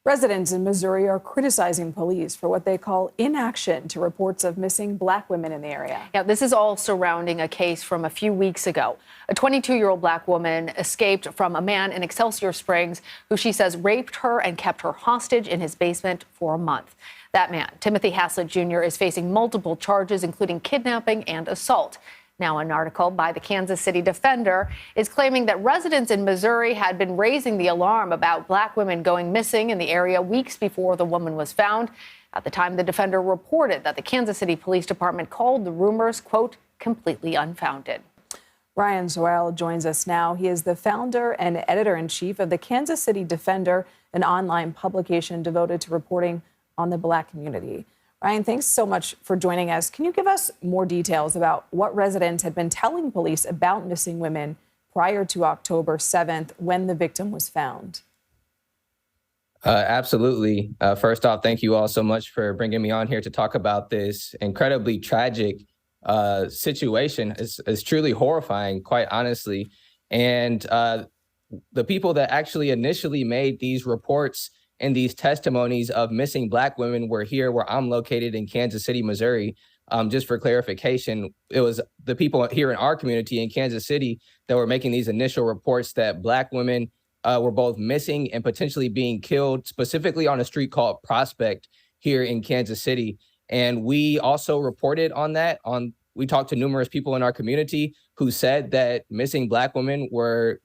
Residents in Missouri are criticizing police for what they call inaction to reports of missing Black women in the area. Yeah, this is all surrounding a case from a few weeks ago. A 22-year-old Black woman escaped from a man in Excelsior Springs who she says raped her and kept her hostage in his basement for a month. That man, Timothy Haslett Jr., is facing multiple charges, including kidnapping and assault. Now, an article by the Kansas City Defender is claiming that residents in Missouri had been raising the alarm about Black women going missing in the area weeks before the woman was found. At the time, the Defender reported that the Kansas City Police Department called the rumors, quote, completely unfounded. Ryan Sorrell joins us now. He is the founder and editor-in-chief of the Kansas City Defender, an online publication devoted to reporting on the Black community. Ryan, thanks so much for joining us. Can you give us more details about what residents had been telling police about missing women prior to October 7th when the victim was found? Absolutely. First off, thank you all so much for bringing me on here to talk about this incredibly tragic situation. It's truly horrifying, quite honestly. And the people that actually initially made these reports and these testimonies of missing Black women were here where I'm located in Kansas City, Missouri. Just for clarification, it was the people here in our community in Kansas City that were making these initial reports that Black women were both missing and potentially being killed, specifically on a street called Prospect here in Kansas City. And we also reported on that. We talked to numerous people in our community who said that missing Black women were,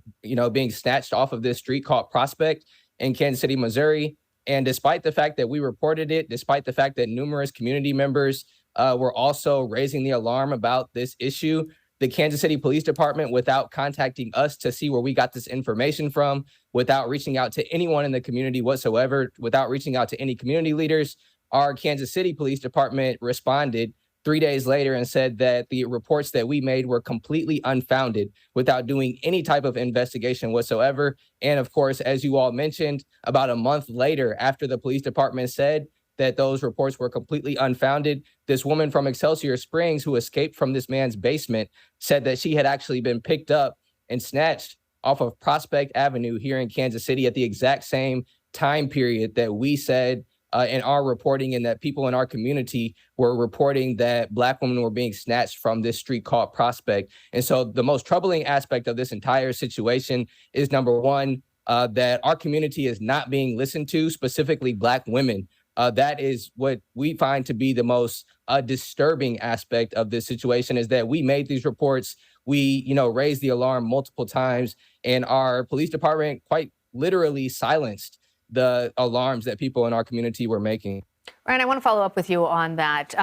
being snatched off of this street called Prospect in Kansas City, Missouri. And despite the fact that we reported it, despite the fact that numerous community members were also raising the alarm about this issue, the Kansas City Police Department, without contacting us to see where we got this information from, without reaching out to anyone in the community whatsoever, without reaching out to any community leaders, our Kansas City Police Department responded 3 days later and said that the reports that we made were completely unfounded without doing any type of investigation whatsoever. And of course, as you all mentioned, about a month later, after the police department said that those reports were completely unfounded, this woman from Excelsior Springs who escaped from this man's basement said that she had actually been picked up and snatched off of Prospect Avenue here in Kansas City at the exact same time period that we said in our reporting, and that people in our community were reporting that Black women were being snatched from this street called Prospect. And so the most troubling aspect of this entire situation is, number one, that our community is not being listened to, specifically Black women. That is what we find to be the most disturbing aspect of this situation, is that we made these reports. We, raised the alarm multiple times, and our police department quite literally silenced the alarms that people in our community were making. Ryan, I want to follow up with you on that.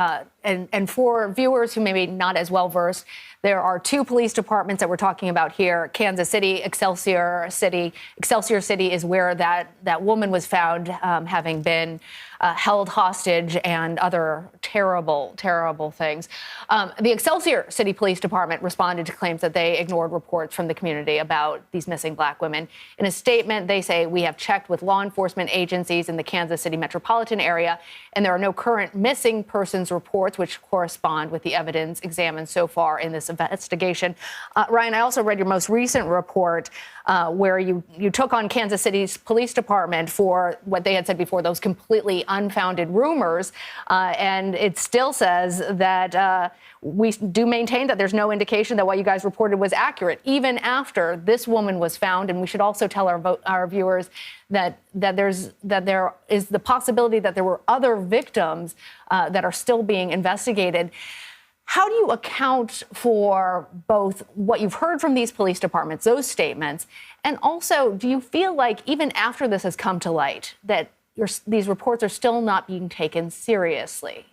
And for viewers who may be not as well versed, there are two police departments that we're talking about here: Kansas City, Excelsior City. Excelsior City is where that woman was found, having been held hostage and other terrible, terrible things. The Excelsior City Police Department responded to claims that they ignored reports from the community about these missing Black women. In a statement, they say, "We have checked with law enforcement agencies in the Kansas City metropolitan area, and there are no current missing persons reports which correspond with the evidence examined so far in this investigation." Ryan, I also read your most recent report where you took on Kansas City's police department for what they had said before, those completely unfounded rumors. And it still says that we do maintain that there's no indication that what you guys reported was accurate, even after this woman was found. And we should also tell our viewers that there is the possibility that there were other victims that are still being investigated. How do you account for both what you've heard from these police departments, those statements, and also do you feel like even after this has come to light that these reports are still not being taken seriously?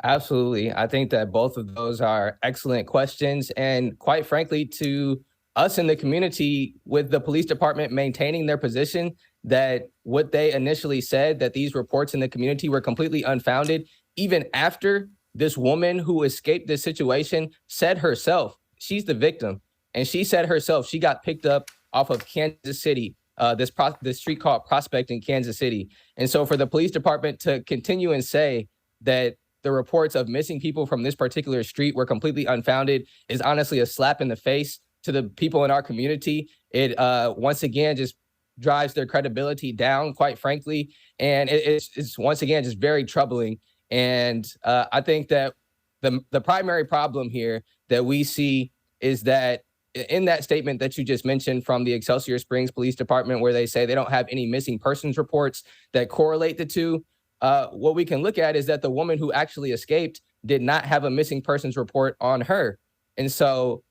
Absolutely. I think that both of those are excellent questions. And quite frankly, to us in the community, with the police department maintaining their position that what they initially said, that these reports in the community were completely unfounded, even after this woman who escaped this situation said herself, she's the victim. And she said herself, she got picked up off of Kansas City, this street called Prospect in Kansas City. And so for the police department to continue and say that the reports of missing people from this particular street were completely unfounded is honestly a slap in the face to the people in our community. It once again just drives their credibility down, quite frankly. And it's once again just very troubling. And I think that the primary problem here that we see is that in that statement that you just mentioned from the Excelsior Springs Police Department, where they say they don't have any missing persons reports that correlate the two, what we can look at is that the woman who actually escaped did not have a missing persons report on her. And so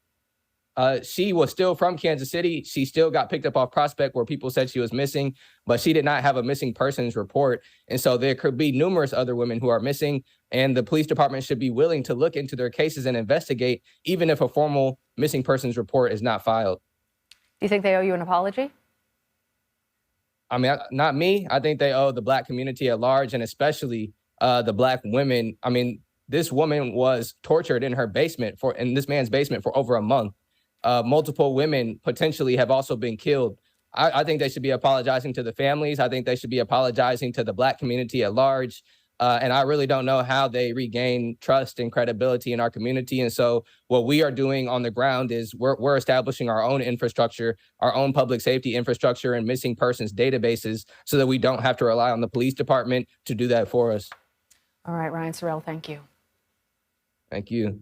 she was still from Kansas City. She still got picked up off Prospect where people said she was missing, but she did not have a missing persons report. And so there could be numerous other women who are missing, and the police department should be willing to look into their cases and investigate, even if a formal missing persons report is not filed. Do you think they owe you an apology? I mean, not me. I think they owe the Black community at large, and especially the Black women. I mean, this woman was tortured in this man's basement for over a month. Multiple women potentially have also been killed. I think they should be apologizing to the families. I think they should be apologizing to the Black community at large. And I really don't know how they regain trust and credibility in our community. And so what we are doing on the ground is we're establishing our own infrastructure, our own public safety infrastructure and missing persons databases so that we don't have to rely on the police department to do that for us. All right, Ryan Sorrell, thank you. Thank you.